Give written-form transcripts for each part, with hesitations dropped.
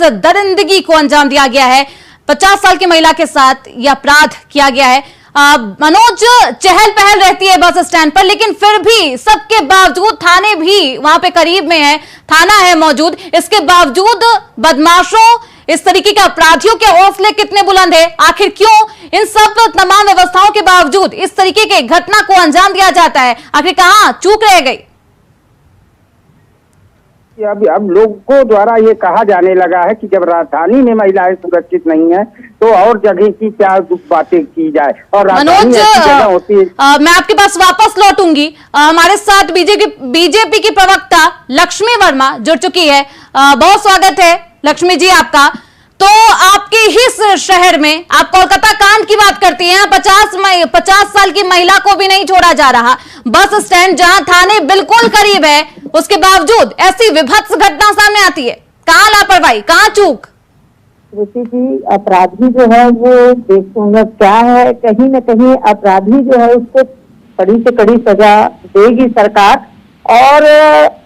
दरिंदगी को अंजाम दिया गया है। 50 साल की महिला के साथ यह अपराध किया गया है। मनोज, चहल पहल रहती है बस स्टैंड पर, लेकिन फिर भी सबके बावजूद थाने भी वहां पे करीब में है, थाना है मौजूद, इसके बावजूद बदमाशों, इस तरीके के अपराधियों के हौसले कितने बुलंद है? आखिर क्यों इन सब तमाम व्यवस्थाओं के बावजूद इस तरीके के घटना को अंजाम दिया जाता है? आखिर कहां चूक रह गई? अब लोगों द्वारा ये कहा जाने लगा है कि जब राजधानी में महिलाएं सुरक्षित नहीं है तो और जगह की क्या बातें की जाए। और मनोज, मैं आपके पास वापस लौटूंगी। हमारे साथ बीजेपी की प्रवक्ता लक्ष्मी वर्मा जुड़ चुकी है। बहुत स्वागत है लक्ष्मी जी आपका। तो आपके ही शहर में आप कोलकाता कांड की बात करती हैं, 50 साल की महिला को भी नहीं छोड़ा जा रहा। बस स्टैंड जहां थाने बिल्कुल करीब है, उसके बावजूद ऐसी विभत्स घटना सामने आती है। कहां लापरवाही, कहां चूक? श्रुति जी, अपराधी जो है वो देखूंगा क्या है, कहीं न कहीं अपराधी जो है उसको कड़ी से कड़ी सजा देगी सरकार। और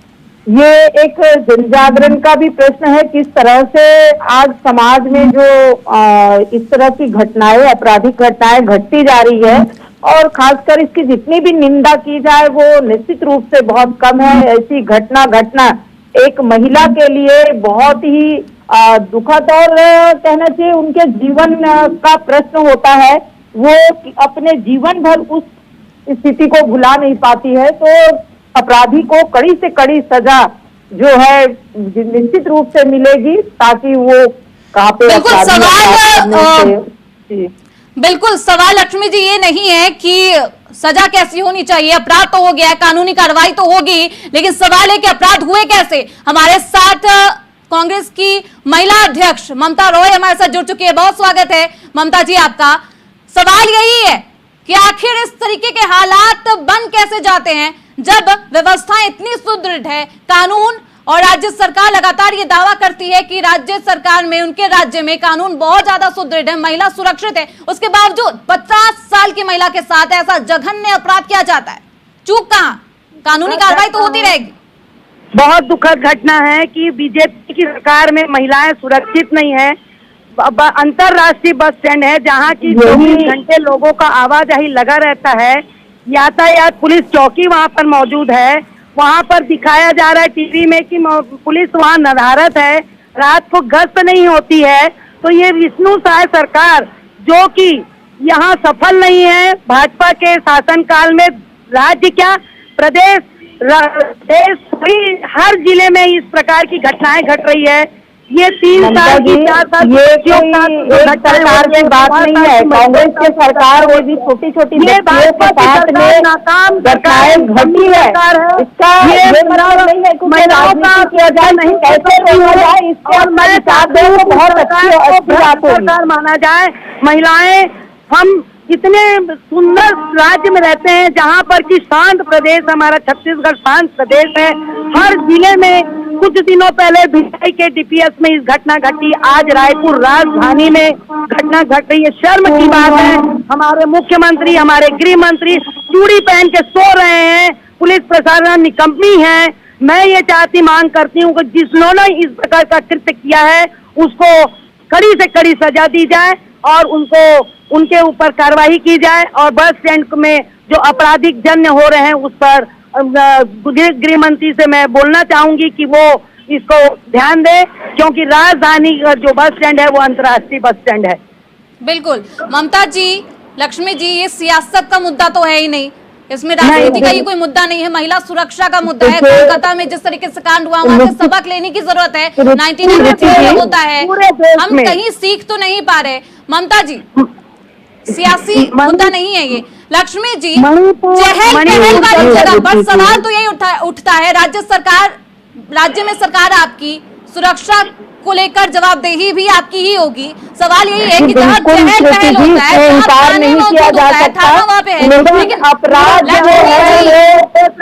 ये एक जनजागरण का भी प्रश्न है, किस तरह से आज समाज में जो इस तरह की घटनाएं, आपराधिक घटनाएं घटती जा रही है, और खासकर इसकी जितनी भी निंदा की जाए वो निश्चित रूप से बहुत कम है। ऐसी घटना घटना एक महिला के लिए बहुत ही दुखद और कहना चाहिए उनके जीवन का प्रश्न होता है। वो अपने जीवन भर उस स्थिति को भुला नहीं पाती है। तो अपराधी को कड़ी से कड़ी सजा जो है निश्चित रूप से मिलेगी, ताकि वो कहाँ पे बिल्कुल सवाल लक्ष्मी जी ये नहीं है कि सजा कैसी होनी चाहिए, अपराध तो हो गया है, कानूनी कार्रवाई तो होगी, लेकिन सवाल है कि अपराध हुए कैसे। हमारे साथ कांग्रेस की महिला अध्यक्ष ममता रॉय हमारे साथ जुड़ चुकी है। बहुत स्वागत है ममता जी आपका। सवाल यही है कि आखिर इस तरीके के हालात बन कैसे जाते हैं जब व्यवस्था इतनी सुदृढ़ है, कानून, और राज्य सरकार लगातार ये दावा करती है कि राज्य सरकार में, उनके राज्य में कानून बहुत ज्यादा सुदृढ़ है, महिला सुरक्षित है, उसके बावजूद 50 साल की महिला के साथ ऐसा जघन्य अपराध किया जाता है। चूक कहां? कानूनी कार्रवाई तो होती रहेगी। बहुत दुखद घटना है कि बीजेपी की सरकार में महिलाएं सुरक्षित नहीं है। अंतरराष्ट्रीय बस स्टैंड है जहाँ की 24 घंटे लोगों का आवाजाही लगा रहता है। यातायात पुलिस चौकी वहाँ पर मौजूद है। वहाँ पर दिखाया जा रहा है टीवी में कि पुलिस वहाँ नदारत है, रात को गश्त नहीं होती है। तो ये विष्णु साय सरकार जो कि यहाँ सफल नहीं है, भाजपा के शासनकाल में राज्य क्या प्रदेश देश हर जिले में इस प्रकार की घटनाएं घट रही है। ये 3 साल की 4 साल सरकार की बात नहीं है, कांग्रेस की सरकार में भी छोटी छोटी नाकाम घटनाएं घटी है। इसका ये मतलब नहीं है कि महिलाओं का किया जाए, नहीं कैसे किया जाए, इसको मैं चाहते हैं बहुत अच्छी सरकार माना जाए। महिलाएं, हम इतने सुंदर राज्य में रहते हैं जहाँ पर कि शांत प्रदेश, हमारा छत्तीसगढ़ शांत प्रदेश है। हर जिले में कुछ दिनों पहले भिलाई के डीपीएस में इस घटना घटी, आज रायपुर राजधानी में घटना घट रही है। शर्म की बात है। हमारे मुख्यमंत्री, हमारे गृह मंत्री चूड़ी पहन के सो रहे हैं, पुलिस प्रशासन निकम्मी है। मैं ये चाहती मांग करती हूँ कि जिन्होंने इस प्रकार का कृत्य किया है उसको कड़ी से कड़ी सजा दी जाए और उनके ऊपर कार्रवाई की जाए। और बस स्टैंड में जो आपराधिक जन्य हो रहे हैं उस पर गृह मंत्री से मैं बोलना चाहूंगी कि वो इसको ध्यान दे, क्योंकि राजधानी का जो बस स्टैंड है वो अंतर्राष्ट्रीय बस स्टैंड है। बिल्कुल ममता जी, लक्ष्मी जी, ये सियासत का मुद्दा तो है ही नहीं, इसमें राजनीति का ही कोई मुद्दा नहीं है, महिला सुरक्षा का मुद्दा है। कोलकाता में जिस तरीके से कांड हुआ, वहां से सबक लेने की जरूरत है। 1900 होता है, हम कहीं सीख तो नहीं पा रहे। ममता जी, सियासी मुद्दा नहीं है ये। लक्ष्मी जी, चहल पहल वाली जगह पर सवाल तो यही उठता है, राज्य में सरकार आपकी, सुरक्षा को लेकर जवाबदेही भी आपकी ही होगी। सवाल यही है कि जहाँ चहल पहल होता है, इनकार नहीं किया जा सकता, वहाँ पे है, लेकिन अपराध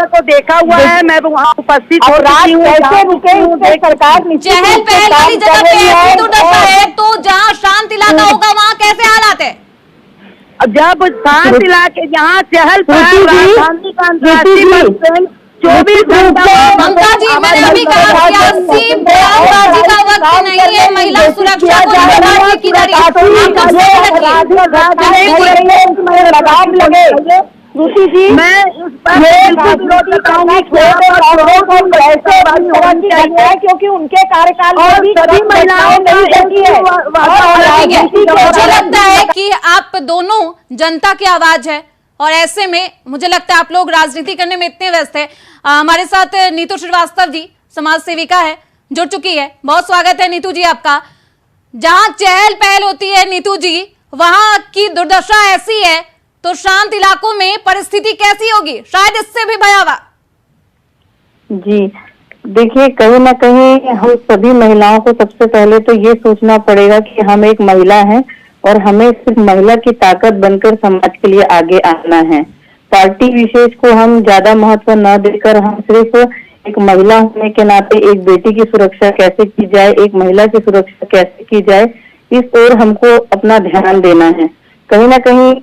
को देखा हुआ है, मैं वहाँ उपस्थित अपराध कैसे रुके, सरकार चहल पहल वाली जगह पे तो डरता है, तो जहाँ शांत इलाका होगा वहाँ कैसे हालात है? जब शांत इलाके, यहाँ चहल पहल, राजधानी का अंतर्राष्ट्रीय बस स्टैंड 24 घंटा ममता जी, मैंने अभी कहा सियासी बयानबाजी का वक्त नहीं है, महिला सुरक्षा को लेकर की जा रही है। लगाम लगे श्रुति जी, मैं उस पर क्योंकि उनके कार्यकाल में भी सभी महिलाओं ने देखी है। मुझे लगता है कि आप दोनों जनता की आवाज है और ऐसे में मुझे लगता है आप लोग राजनीति करने में इतने व्यस्त है। हमारे साथ नीतू श्रीवास्तव जी समाज सेविका है, जुड़ चुकी है। बहुत स्वागत है नीतू जी आपका। जहां चहल पहल होती है नीतू जी, वहां की दुर्दशा ऐसी है तो शांत इलाकों में परिस्थिति कैसी होगी, शायद इससे भी भयावह। जी देखिए, कहीं ना कहीं हम सभी महिलाओं को सबसे पहले तो ये सोचना पड़ेगा कि हम एक महिला हैं और हमें सिर्फ महिला की ताकत बनकर समाज के लिए आगे आना है। पार्टी विशेष को हम ज्यादा महत्व न देकर हम सिर्फ एक महिला होने के नाते एक बेटी की सुरक्षा कैसे की जाए, एक महिला की सुरक्षा कैसे की जाए, इस ओर हमको अपना ध्यान देना है। कहीं ना कहीं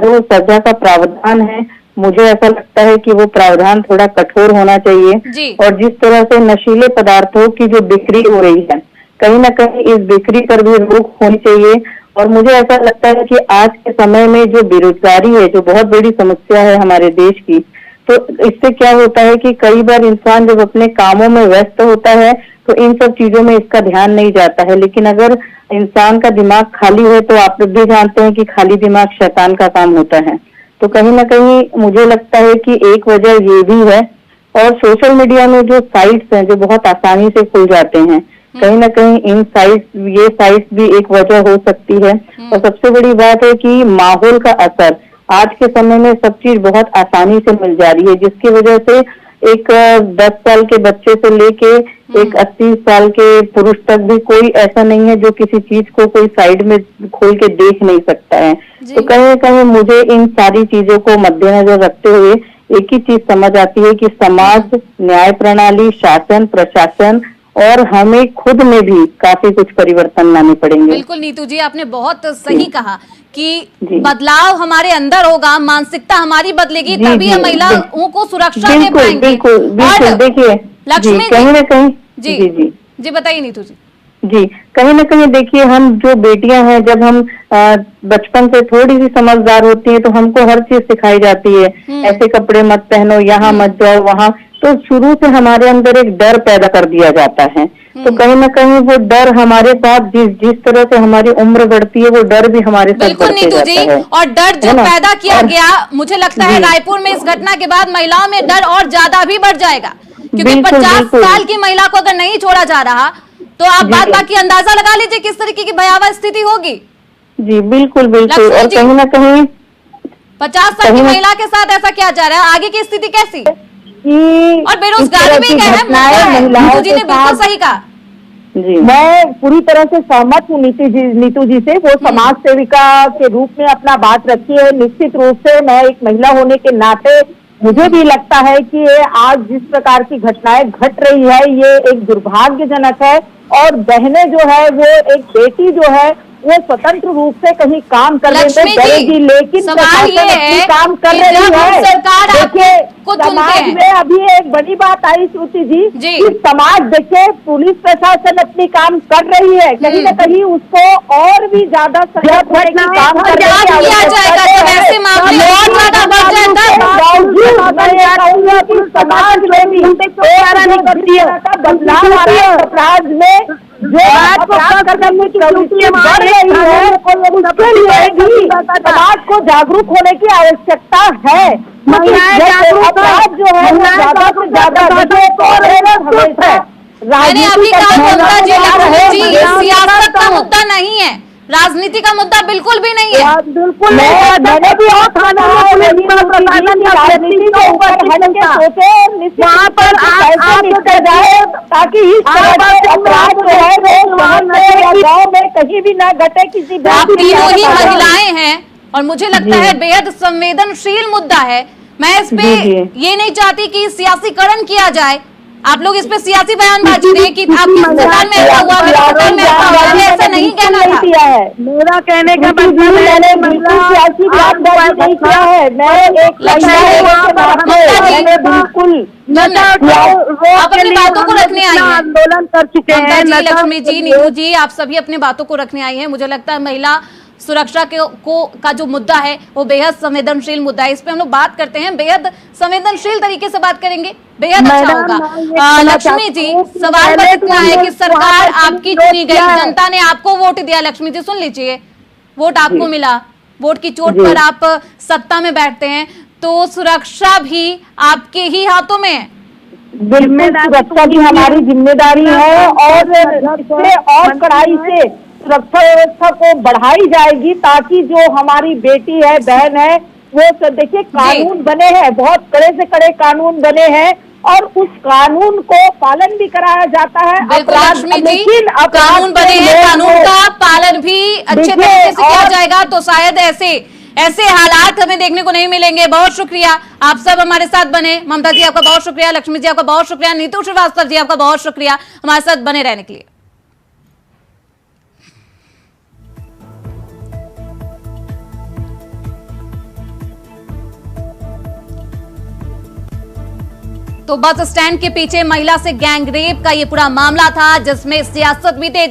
जो सजा का प्रावधान है, मुझे ऐसा लगता है कि वो प्रावधान थोड़ा कठोर होना चाहिए। और जिस तरह से नशीले पदार्थों की जो बिक्री हो रही है, कहीं ना कहीं इस बिक्री पर भी रोक होनी चाहिए। और मुझे ऐसा लगता है कि आज के समय में जो बेरोजगारी है, जो बहुत बड़ी समस्या है हमारे देश की, तो इससे क्या होता है कि कई बार इंसान जब अपने कामों में व्यस्त होता है तो इन सब चीजों में इसका ध्यान नहीं जाता है। लेकिन अगर इंसान का दिमाग खाली है तो आप लोग भी जानते हैं कि खाली दिमाग शैतान का काम होता है। तो कहीं ना कहीं मुझे लगता है कि एक वजह ये भी है। और सोशल मीडिया में जो साइट्स हैं जो बहुत आसानी से खुल जाते हैं, कहीं ना कहीं ये साइट्स भी एक वजह हो सकती है। और सबसे बड़ी बात है कि माहौल का असर, आज के समय में सब चीज बहुत आसानी से मिल जा रही है, जिसकी वजह से एक 10 साल के बच्चे से लेके एक 80 साल के पुरुष तक भी कोई ऐसा नहीं है जो किसी चीज को कोई साइड में खोल के देख नहीं सकता है। तो कहीं ना कहीं मुझे इन सारी चीजों को मद्देनजर रखते हुए एक ही चीज समझ आती है कि समाज, न्याय प्रणाली, शासन, प्रशासन और हमें खुद में भी काफी कुछ परिवर्तन लाने पड़ेंगे। बिल्कुल नीतू जी, आपने बहुत सही कहा कि बदलाव हमारे अंदर होगा, मानसिकता हमारी बदलेगी, तभी हम महिलाओं को सुरक्षा दे पाएंगे। बिल्कुल देखिए लक्ष्मी कहीं ना कहीं जी बताइए नीतू जी। जी कहीं ना कहीं देखिए, हम जो बेटियां हैं, जब हम बचपन से थोड़ी सी समझदार होती हैं तो हमको हर चीज सिखाई जाती है, ऐसे कपड़े मत पहनो, यहाँ मत जाओ, वहाँ, तो शुरू से हमारे अंदर एक डर पैदा कर दिया जाता है। तो कहीं ना कहीं वो डर हमारे साथ जिस तरह से हमारी उम्र बढ़ती है, वो डर भी हमारे साथ बढ़ते जाता है। और डर जो पैदा किया गया, मुझे लगता है रायपुर में इस घटना के बाद महिलाओं में डर और ज्यादा भी बढ़ जाएगा, क्योंकि 50 साल की महिला को अगर नहीं छोड़ा जा रहा तो आप बाकी अंदाजा लगा लीजिए किस तरीके की भयावह स्थिति होगी। जी बिल्कुल। और कहीं ना कहीं 50 साल की महिला के साथ ऐसा क्या जा रहा है, आगे की स्थिति कैसी? और बेरोजगारी भी क्या है, नीतू जी ने बिल्कुल सही कहा। जी मैं पूरी तरह से सहमत हूँ नीतू जी से। वो समाज सेविका के रूप में अपना बात रखी है। निश्चित रूप से मैं एक महिला होने के नाते मुझे भी लगता है कि ये आज जिस प्रकार की घटनाएं घट रही है, ये एक दुर्भाग्यजनक है। और बहनें जो है, वो एक बेटी जो है वो स्वतंत्र रूप से कहीं काम करने में डरेगी, लेकिन सवाल ये है काम कर रही है। देखिए समाज में अभी एक बड़ी बात आई श्रुति जी कि समाज, देखिए पुलिस प्रशासन अपनी काम कर रही है, कहीं न कहीं उसको और भी ज्यादा सजग होने की काम कर रही है। समाज में भी बदलाव आ रहा है। अपराध में जो करने की प्रवृत्ति बढ़ रही है, उसके लिए भी समाज को जागरूक होने की आवश्यकता है। अपराध जो है ज्यादा से ज्यादा मैंने अभी कहा ममता जी, सियासत का मुद्दा नहीं है, राजनीति का मुद्दा बिल्कुल भी नहीं है। बिल्कुल मैंने भी वहाँ पर ताकि इस अपराध जो है गाँव में कहीं भी ना घटे किसी। आप तीनों ही महिलाएं हैं और मुझे लगता है बेहद संवेदनशील मुद्दा है। मैं इस पे ये नहीं चाहती कि सियासीकरण किया जाए। आप लोग इस पे सियासी बयानबाजी दें कि आपकी सरकार में ऐसा हुआ, मेरी सरकार में ऐसा हुआ, ऐसा नहीं कहना था। है। मेरा कहने का बिल्कुल भी मैंने बिल्कुल सियासी बयानबाजी नहीं किया है। मैं एक मैंने बिल्कुल आप अपनी बातों को रखने आई हैं। आंदोलन कर चुके ममता हैं। जी, लक्ष्मी जी, नीतू जी, आप सभी अपनी बातों को रखने आई हैं। मुझे लगता है महिला सुरक्षा का जो मुद्दा है वो बेहद संवेदनशील मुद्दा है। इस पे हम लोग बात करते हैं, बेहद संवेदनशील तरीके से बात करेंगे, बेहद अच्छा होगा। लक्ष्मी जी, सवाल बस इतना है कि सरकार आपकी चुनी गई, जनता ने आपको वोट दिया। लक्ष्मी जी सुन लीजिए, वोट आपको मिला, वोट की चोट पर आप सत्ता में बैठते हैं, तो सुरक्षा भी आपके ही हाथों में है। बिल्कुल, सुरक्षा भी हमारी जिम्मेदारी है और इससे और कड़ाई से सुरक्षा व्यवस्था को बढ़ाई जाएगी ताकि जो हमारी बेटी है, बहन है, वो तो देखिए कानून बने हैं, बहुत कड़े से कड़े कानून बने हैं और उस कानून को पालन भी कराया जाता है। लेकिन कानून बने हैं, कानून का पालन भी अच्छे तरीके से किया जाएगा तो शायद ऐसे हालात हमें देखने को नहीं मिलेंगे। बहुत शुक्रिया, आप सब हमारे साथ बने। ममता जी आपका बहुत शुक्रिया, लक्ष्मी जी आपका बहुत शुक्रिया, नीतू श्रीवास्तव जी आपका बहुत शुक्रिया हमारे साथ बने रहने के लिए। तो बस स्टैंड के पीछे महिला से गैंगरेप का ये पूरा मामला था जिसमें सियासत भी तेज